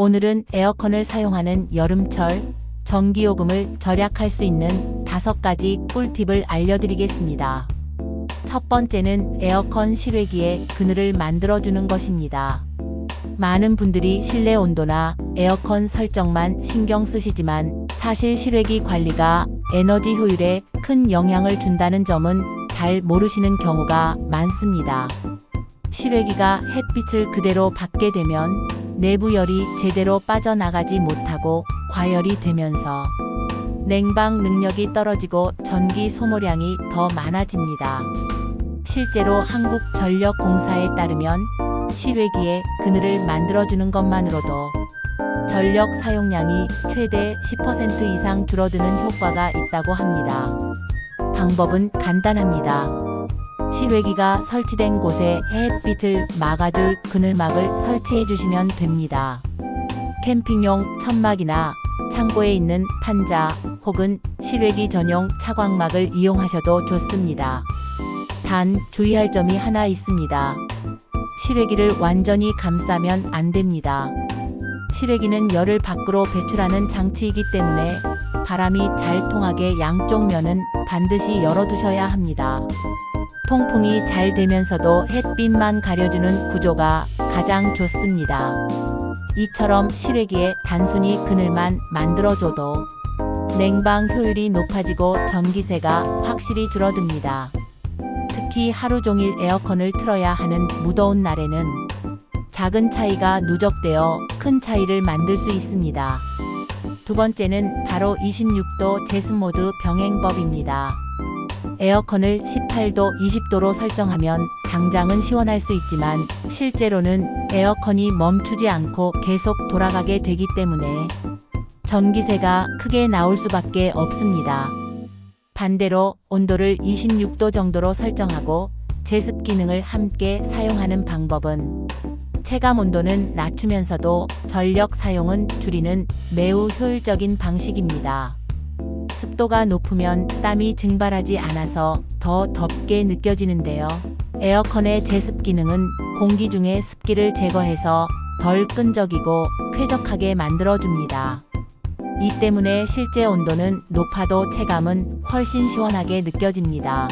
오늘은 에어컨을 사용하는 여름철 전기요금을 절약할 수 있는 5가지 꿀팁을 알려드리겠습니다. 첫 번째는 에어컨 실외기의 그늘을 만들어주는 것입니다. 많은 분들이 실내 온도나 에어컨 설정만 신경 쓰시지만 사실 실외기 관리가 에너지 효율에 큰 영향을 준다는 점은 잘 모르시는 경우가 많습니다. 실외기가 햇빛을 그대로 받게 되면 내부 열이 제대로 빠져나가지 못하고 과열이 되면서 냉방 능력이 떨어지고 전기 소모량이 더 많아집니다. 실제로 한국전력공사에 따르면 실외기에 그늘을 만들어주는 것만으로도 전력 사용량이 최대 10% 이상 줄어드는 효과가 있다고 합니다. 방법은 간단합니다. 실외기가 설치된 곳에 햇빛을 막아줄 그늘막을 설치해 주시면 됩니다. 캠핑용 천막이나 창고에 있는 판자 혹은 실외기 전용 차광막을 이용하셔도 좋습니다. 단 주의할 점이 하나 있습니다. 실외기를 완전히 감싸면 안 됩니다. 실외기는 열을 밖으로 배출하는 장치이기 때문에 바람이 잘 통하게 양쪽 면은 반드시 열어두셔야 합니다. 통풍이 잘 되면서도 햇빛만 가려주는 구조가 가장 좋습니다. 이처럼 실외기에 단순히 그늘만 만들어줘도 냉방 효율이 높아지고 전기세가 확실히 줄어듭니다. 특히 하루 종일 에어컨을 틀어야 하는 무더운 날에는 작은 차이가 누적되어 큰 차이를 만들 수 있습니다. 두 번째는 바로 26도 제습모드 병행법입니다. 에어컨을 18도, 20도로 설정하면 당장은 시원할 수 있지만 실제로는 에어컨이 멈추지 않고 계속 돌아가게 되기 때문에 전기세가 크게 나올 수밖에 없습니다. 반대로 온도를 26도 정도로 설정하고 제습 기능을 함께 사용하는 방법은 체감 온도는 낮추면서도 전력 사용은 줄이는 매우 효율적인 방식입니다. 습도가 높으면 땀이 증발하지 않아서 더 덥게 느껴지는데요. 에어컨의 제습 기능은 공기 중의 습기를 제거해서 덜 끈적이고 쾌적하게 만들어줍니다. 이 때문에 실제 온도는 높아도 체감은 훨씬 시원하게 느껴집니다.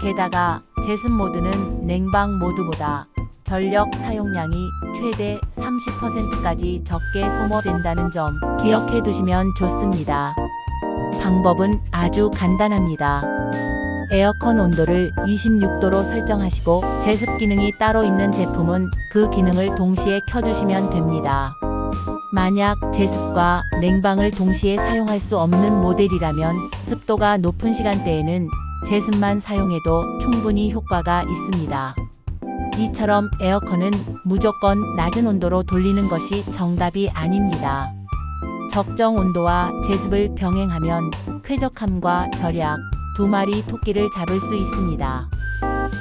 게다가 제습 모드는 냉방 모드보다 전력 사용량이 최대 30%까지 적게 소모된다는 점 기억해 두시면 좋습니다. 방법은 아주 간단합니다. 에어컨 온도를 26도로 설정하시고 제습 기능이 따로 있는 제품은 그 기능을 동시에 켜주시면 됩니다. 만약 제습과 냉방을 동시에 사용할 수 없는 모델이라면 습도가 높은 시간대에는 제습만 사용해도 충분히 효과가 있습니다. 이처럼 에어컨은 무조건 낮은 온도로 돌리는 것이 정답이 아닙니다. 적정 온도와 제습을 병행하면 쾌적함과 절약, 두 마리 토끼를 잡을 수 있습니다.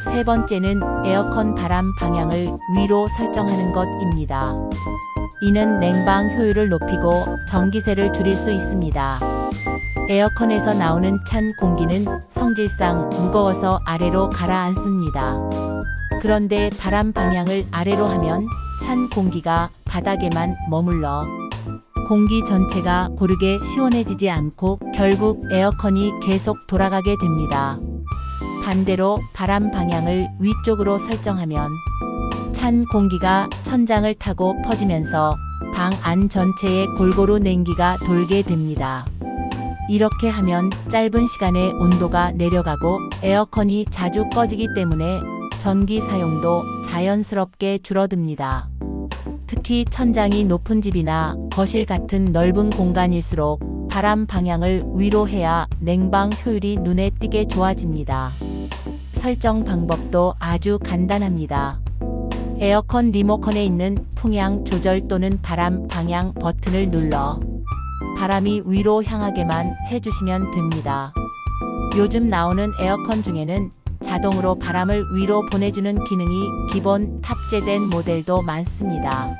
세 번째는 에어컨 바람 방향을 위로 설정하는 것입니다. 이는 냉방 효율을 높이고 전기세를 줄일 수 있습니다. 에어컨에서 나오는 찬 공기는 성질상 무거워서 아래로 가라앉습니다. 그런데 바람 방향을 아래로 하면 찬 공기가 바닥에만 머물러 공기 전체가 고르게 시원해지지 않고 결국 에어컨이 계속 돌아가게 됩니다. 반대로 바람 방향을 위쪽으로 설정하면 찬 공기가 천장을 타고 퍼지면서 방 안 전체에 골고루 냉기가 돌게 됩니다. 이렇게 하면 짧은 시간에 온도가 내려가고 에어컨이 자주 꺼지기 때문에 전기 사용도 자연스럽게 줄어듭니다. 특히 천장이 높은 집이나 거실 같은 넓은 공간일수록 바람 방향을 위로 해야 냉방 효율이 눈에 띄게 좋아집니다. 설정 방법도 아주 간단합니다. 에어컨 리모컨에 있는 풍향 조절 또는 바람 방향 버튼을 눌러 바람이 위로 향하게만 해주시면 됩니다. 요즘 나오는 에어컨 중에는 자동으로 바람을 위로 보내주는 기능이 기본 탑재된 모델도 많습니다.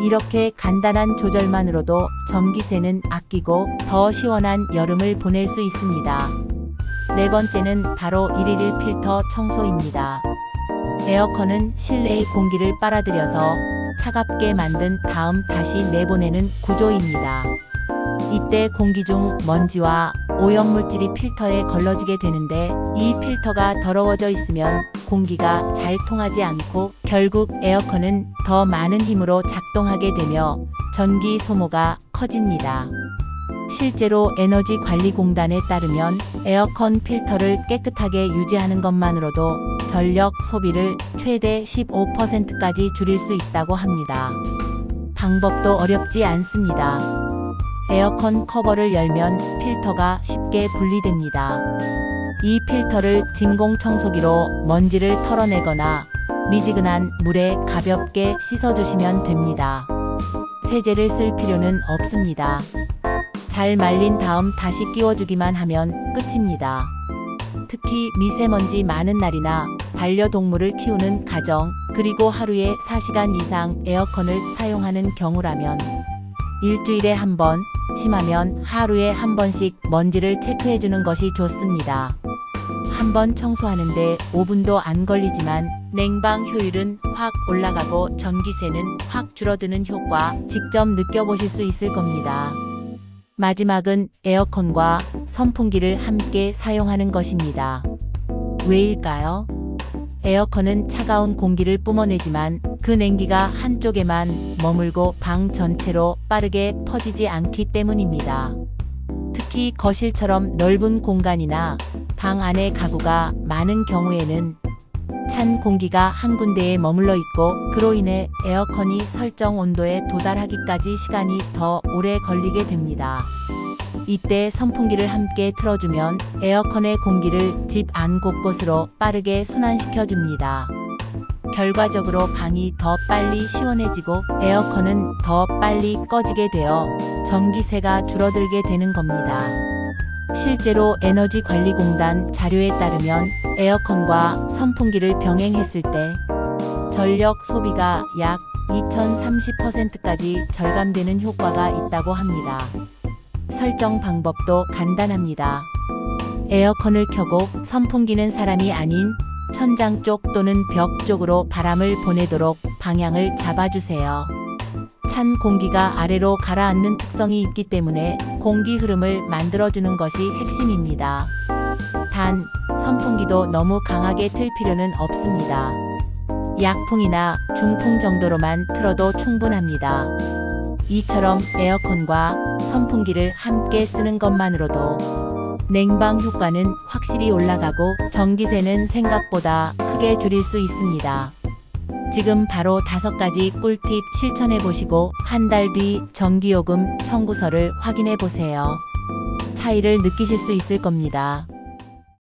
이렇게 간단한 조절만으로도 전기세는 아끼고 더 시원한 여름을 보낼 수 있습니다. 네 번째는 바로 111 필터 청소입니다. 에어컨은 실내의 공기를 빨아들여서 차갑게 만든 다음 다시 내보내는 구조입니다. 이때 공기 중 먼지와 오염물질이 필터에 걸러지게 되는데 이 필터가 더러워져 있으면 공기가 잘 통하지 않고 결국 에어컨은 더 많은 힘으로 작동하게 되며 전기 소모가 커집니다. 실제로 에너지관리공단에 따르면 에어컨 필터를 깨끗하게 유지하는 것만으로도 전력 소비를 최대 15%까지 줄일 수 있다고 합니다. 방법도 어렵지 않습니다. 에어컨 커버를 열면 필터가 쉽게 분리됩니다. 이 필터를 진공청소기로 먼지를 털어내거나 미지근한 물에 가볍게 씻어주시면 됩니다. 세제를 쓸 필요는 없습니다. 잘 말린 다음 다시 끼워주기만 하면 끝입니다. 특히 미세먼지 많은 날이나 반려동물을 키우는 가정, 그리고 하루에 4시간 이상 에어컨을 사용하는 경우라면 일주일에 한 번, 심하면 하루에 한 번씩 먼지를 체크해주는 것이 좋습니다. 한 번 청소하는데 5분도 안 걸리지만 냉방 효율은 확 올라가고 전기세는 확 줄어드는 효과 직접 느껴보실 수 있을 겁니다. 마지막은 에어컨과 선풍기를 함께 사용하는 것입니다. 왜일까요? 에어컨은 차가운 공기를 뿜어내지만 그 냉기가 한쪽에만 머물고 방 전체로 빠르게 퍼지지 않기 때문입니다. 특히 거실처럼 넓은 공간이나 방 안의 가구가 많은 경우에는 찬 공기가 한 군데에 머물러 있고 그로 인해 에어컨이 설정 온도에 도달하기까지 시간이 더 오래 걸리게 됩니다. 이때 선풍기를 함께 틀어주면 에어컨의 공기를 집 안 곳곳으로 빠르게 순환시켜줍니다. 결과적으로 방이 더 빨리 시원해지고 에어컨은 더 빨리 꺼지게 되어 전기세가 줄어들게 되는 겁니다. 실제로 에너지관리공단 자료에 따르면 에어컨과 선풍기를 병행했을 때 전력 소비가 약 2030%까지 절감되는 효과가 있다고 합니다. 설정 방법도 간단합니다. 에어컨을 켜고 선풍기는 사람이 아닌 천장 쪽 또는 벽 쪽으로 바람을 보내도록 방향을 잡아주세요. 찬 공기가 아래로 가라앉는 특성이 있기 때문에 공기 흐름을 만들어주는 것이 핵심입니다. 단, 선풍기도 너무 강하게 틀 필요는 없습니다. 약풍이나 중풍 정도로만 틀어도 충분합니다. 이처럼 에어컨과 선풍기를 함께 쓰는 것만으로도 냉방 효과는 확실히 올라가고 전기세는 생각보다 크게 줄일 수 있습니다. 지금 바로 5가지 꿀팁 실천해 보시고 한 달 뒤 전기요금 청구서를 확인해 보세요. 차이를 느끼실 수 있을 겁니다.